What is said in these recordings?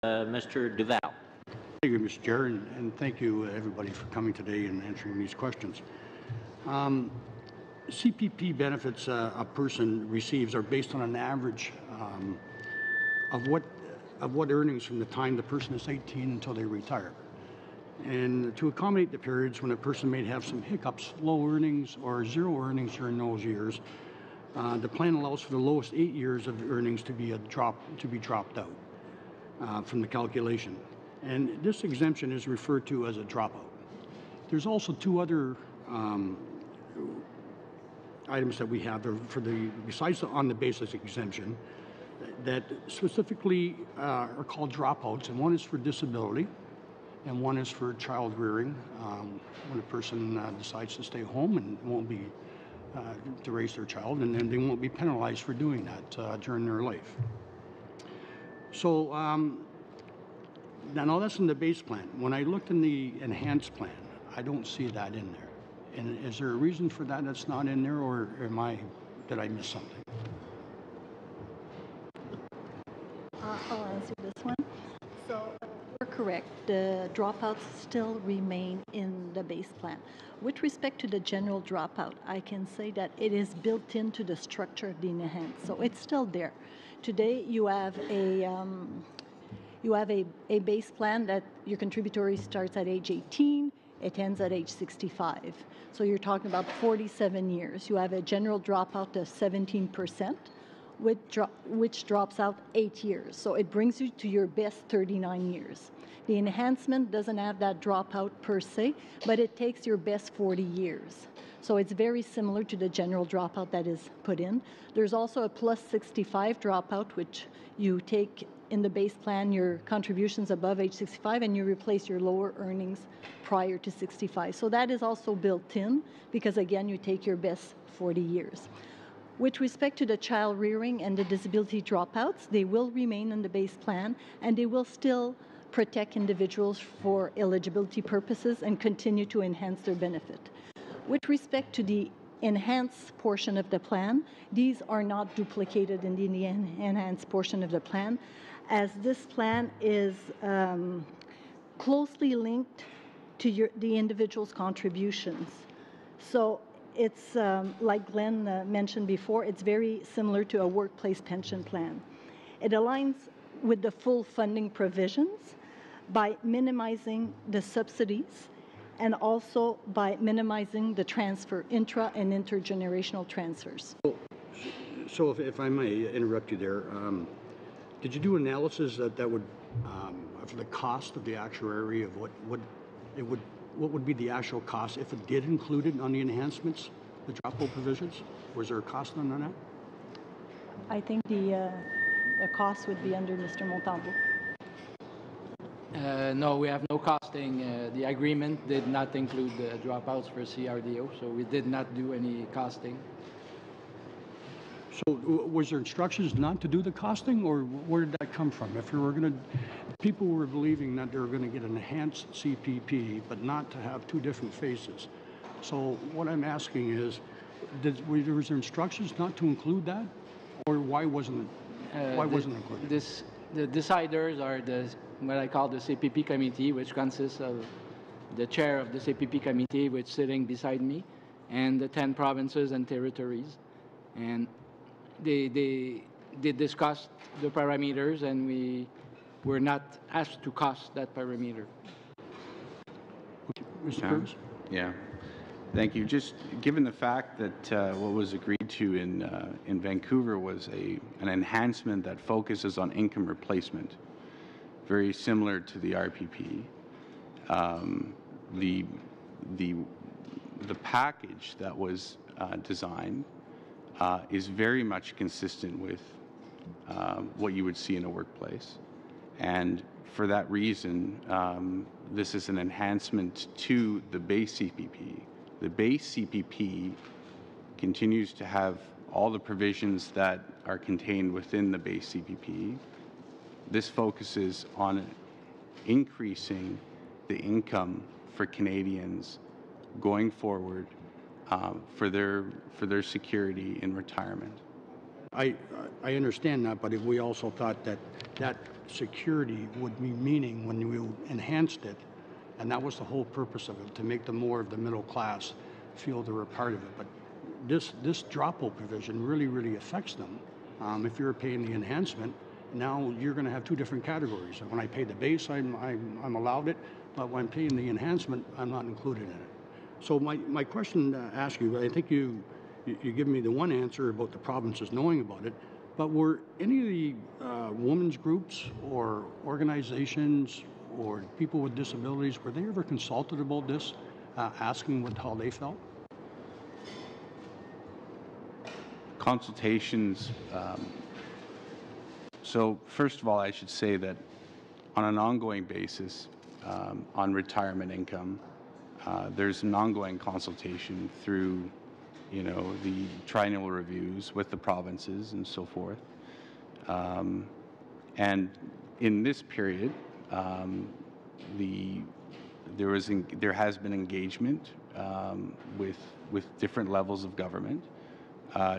Mr. Duval. Thank you, Mr. Chair, and thank you, everybody, for coming today and answering these questions. CPP benefits a person receives are based on an average of what earnings from the time the person is 18 until they retire. And to accommodate the periods when a person may have some hiccups, low earnings or zero earnings during those years, the plan allows for the lowest 8 years of earnings to be dropped out from the calculation. And this exemption is referred to as a dropout. There's also two other items that we have besides on the basis exemption that specifically are called dropouts, and one is for disability and one is for child rearing, when a person decides to stay home and won't be to raise their child, and then they won't be penalized for doing that during their life. So now that's in the base plan. When I looked in the enhanced plan, I don't see that in there. And is there a reason for that that's not in there, or did I miss something? I'll answer this one. So you're correct. The dropouts still remain in the base plan. With respect to the general dropout, I can say that it is built into the structure of the enhanced. So it's still there. Today you have a base plan that your contributory starts at age 18. It ends at age 65. So you're talking about 47 years. You have a general dropout of 17%, which drops out 8 years. So it brings you to your best 39 years. The enhancement doesn't have that dropout per se, but it takes your best 40 years. So it's very similar to the general dropout that is put in. There's also a plus 65 dropout, which you take in the base plan your contributions above age 65 and you replace your lower earnings prior to 65. So that is also built in because, again, you take your best 40 years. With respect to the child rearing and the disability dropouts, they will remain in the base plan and they will still protect individuals for eligibility purposes and continue to enhance their benefit. With respect to the enhanced portion of the plan, these are not duplicated in the enhanced portion of the plan, as this plan is closely linked to the individual's contributions. So it's, like Glenn mentioned before, it's very similar to a workplace pension plan. It aligns with the full funding provisions by minimizing the subsidies and also by minimizing the transfer, intra and intergenerational transfers. So if I may interrupt you there, did you do analysis that would, for the cost of the actuary of what would be the actual cost if it did include it on the enhancements, the dropout provisions? Was there a cost on that? I think the cost would be under Mr. Montalvo. No, we have no costing. The agreement did not include the dropouts for CRDO, so we did not do any costing. So was there instructions not to do the costing, or where did that come from? If you were going to, people were believing that they were going to get an enhanced CPP, but not to have two different phases. So what I'm asking is, was there instructions not to include that, or why wasn't it included? The deciders are what I call the CPP committee, which consists of the chair of the CPP committee, which is sitting beside me, and the 10 provinces and territories. And they discussed the parameters, and we were not asked to cost that parameter. Okay. Mr. Curtis? Yeah. Thank you. Just given the fact that what was agreed to in Vancouver was an enhancement that focuses on income replacement, very similar to the RPP. The package that was designed is very much consistent with what you would see in a workplace, and for that reason, this is an enhancement to the base CPP. The base CPP continues to have all the provisions that are contained within the base CPP. This focuses on increasing the income for Canadians going forward for their security in retirement. I, I understand that, but if we also thought that that security would be meaning when we enhanced it, and that was the whole purpose of it, to make the more of the middle class feel they were a part of it. But this dropout provision really affects them. If you're paying the enhancement, now you're going to have two different categories. When I pay the base, I'm allowed it, but when I'm paying the enhancement, I'm not included in it. So my question to ask you, I think you give me the one answer about the provinces knowing about it, but were any of the women's groups or organizations or people with disabilities, were they ever consulted about this, asking how they felt? Consultations. So first of all, I should say that on an ongoing basis, on retirement income, there's an ongoing consultation through, the triennial reviews with the provinces and so forth. And in this period, there has been engagement with different levels of government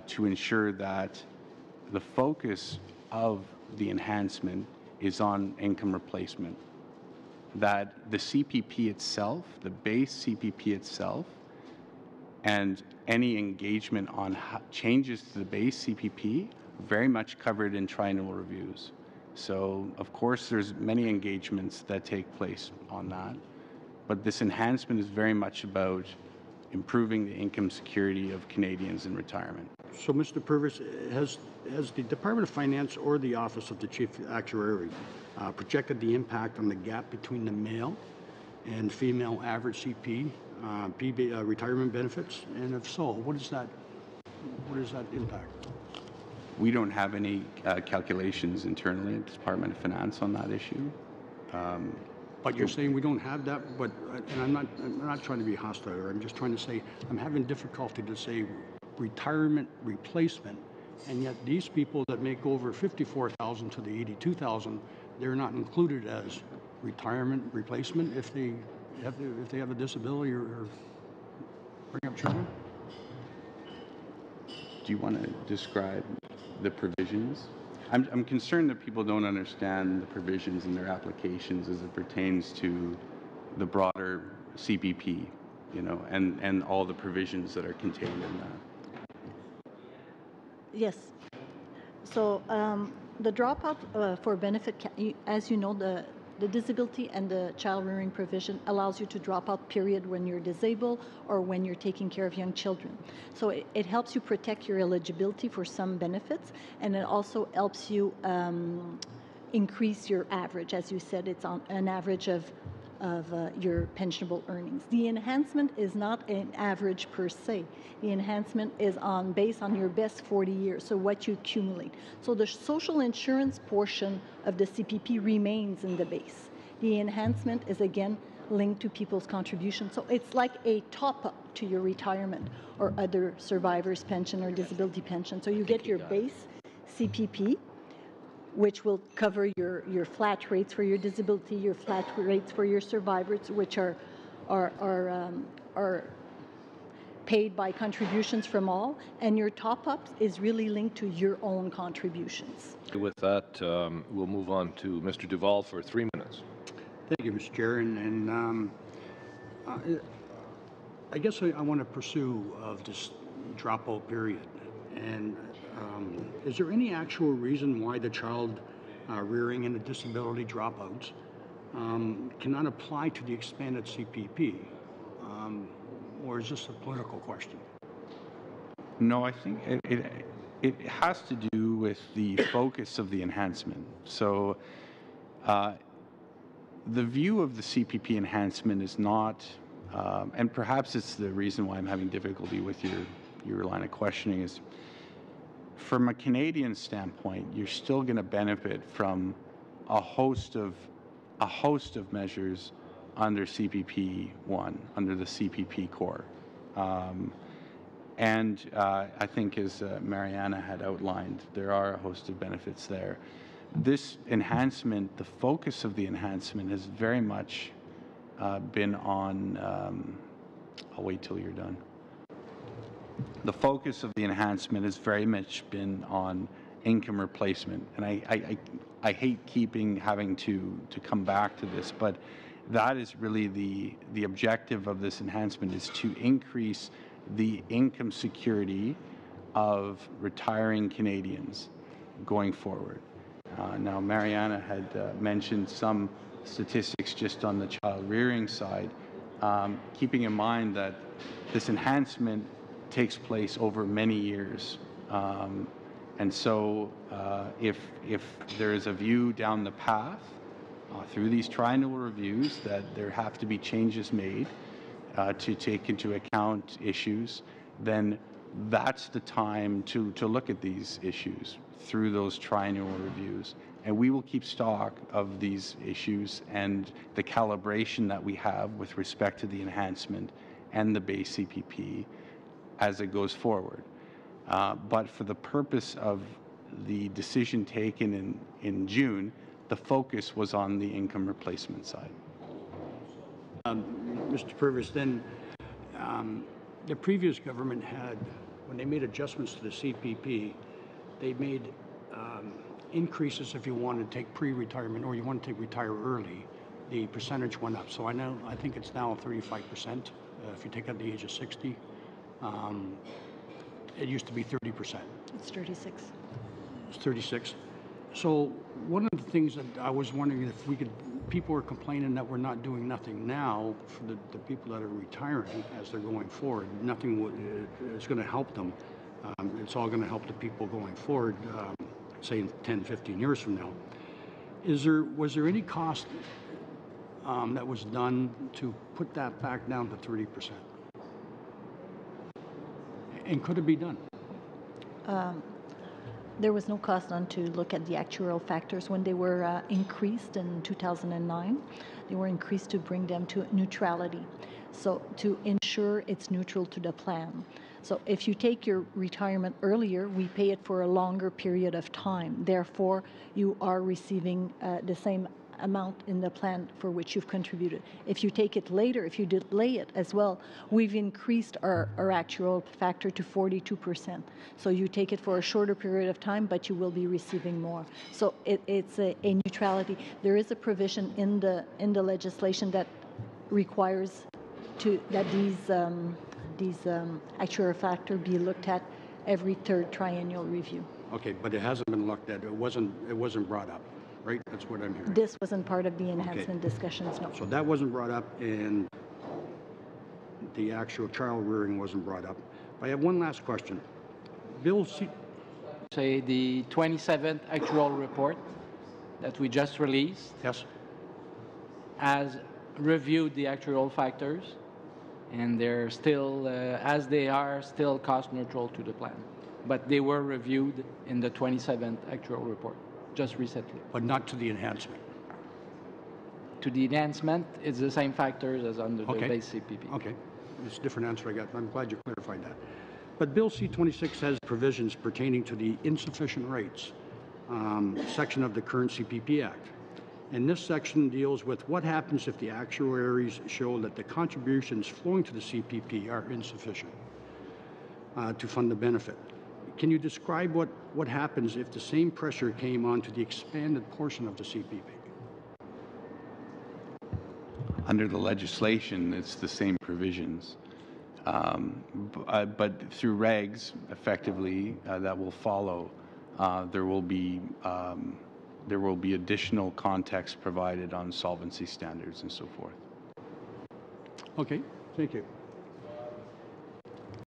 to ensure that the focus of the enhancement is on income replacement. That the CPP itself, the base CPP itself, and any engagement on changes to the base CPP very much covered in triennial reviews. So, of course, there's many engagements that take place on that, but this enhancement is very much about improving the income security of Canadians in retirement. So, Mr. Purvis, has the Department of Finance or the Office of the Chief Actuary projected the impact on the gap between the male and female average CP retirement benefits? And if so, what is that impact? We don't have any calculations internally at the Department of Finance on that issue. But you're saying we don't have that, and I'm not trying to be hostile, I'm just trying to say I'm having difficulty to say retirement replacement, and yet these people that make over 54,000 to the 82,000, they're not included as retirement replacement if they have a disability or bring up children. Do you want to describe the provisions? I'm concerned that people don't understand the provisions in their applications as it pertains to the broader CPP, and all the provisions that are contained in that. Yes. So the dropout for benefit, as you know, the disability and the child rearing provision allows you to drop out period when you're disabled or when you're taking care of young children. So it helps you protect your eligibility for some benefits, and it also helps you increase your average. As you said, it's on an average of your pensionable earnings. The enhancement is not an average per se. The enhancement is based on your best 40 years, so what you accumulate. So the social insurance portion of the CPP remains in the base. The enhancement is again linked to people's contributions. So it's like a top-up to your retirement or other survivor's pension or disability pension. So you get your base CPP, which will cover your flat rates for your disability, your flat rates for your survivors, which are paid by contributions from all, and your top-ups is really linked to your own contributions. With that, we'll move on to Mr. Duval for 3 minutes. Thank you, Mr. Chair, and I guess I want to pursue of this dropout period. And is there any actual reason why the child rearing and the disability dropouts cannot apply to the expanded CPP? Or is this a political question? No, I think it has to do with the focus of the enhancement. So the view of the CPP enhancement is not, and perhaps it's the reason why I'm having difficulty with your line of questioning, is from a Canadian standpoint, you're still going to benefit from a host of measures under CPP 1, under the CPP core. And I think, as Mariana had outlined, there are a host of benefits there. This enhancement, the focus of the enhancement has very much been on, I'll wait till you're done. the focus of the enhancement has very much been on income replacement. And I hate having to come back to this, but that is really the objective of this enhancement, is to increase the income security of retiring Canadians going forward. Now, Mariana had mentioned some statistics just on the child rearing side, keeping in mind that this enhancement takes place over many years. And so if there is a view down the path through these triennial reviews that there have to be changes made to take into account issues, then that's the time to look at these issues through those triennial reviews. And we will keep stock of these issues and the calibration that we have with respect to the enhancement and the base CPP as it goes forward. But for the purpose of the decision taken in June, the focus was on the income replacement side. Mr. Purvis, then the previous government had, when they made adjustments to the CPP, they made increases if you want to take pre-retirement or you want to retire early. The percentage went up. So I think it's now 35% if you take out the age of 60. It used to be 30%. It's 36. It's 36. So one of the things that I was wondering if we could, people are complaining that we're not doing nothing now for the people that are retiring as they're going forward. Nothing is going to help them. It's all going to help the people going forward, say in 10, 15 years from now. Was there any cost that was done to put that back down to 30%? And could it be done? There was no cost done to look at the actuarial factors when they were increased in 2009. They were increased to bring them to neutrality, so to ensure it's neutral to the plan. So if you take your retirement earlier, we pay it for a longer period of time. Therefore, you are receiving the same amount in the plan for which you've contributed. If you take it later, if you delay it as well, we've increased our actual factor to 42%. So you take it for a shorter period of time, but you will be receiving more. So it's a neutrality. There is a provision in the legislation that requires that these actuarial factor be looked at every third triennial review. Okay, but it hasn't been looked at. It wasn't brought up. Right? That's what I'm hearing. This wasn't part of the enhancement discussions, no. So that wasn't brought up, and the actual child rearing wasn't brought up. I have one last question. Bill C. Say the 27th actual report that we just released Yes. has reviewed the actual factors, and they're still, as they are, still cost neutral to the plan. But they were reviewed in the 27th actual report just recently. But not to the enhancement. To the enhancement, it's the same factors as under the Okay. base CPP. Okay. It's a different answer I got. I'm glad you clarified that. But Bill C-26 has provisions pertaining to the insufficient rates section of the current CPP Act. And this section deals with what happens if the actuaries show that the contributions flowing to the CPP are insufficient to fund the benefit. Can you describe what happens if the same pressure came onto the expanded portion of the CPP? Under the legislation, it's the same provisions. But through regs, effectively, that will follow. There will be additional context provided on solvency standards and so forth. Okay, thank you.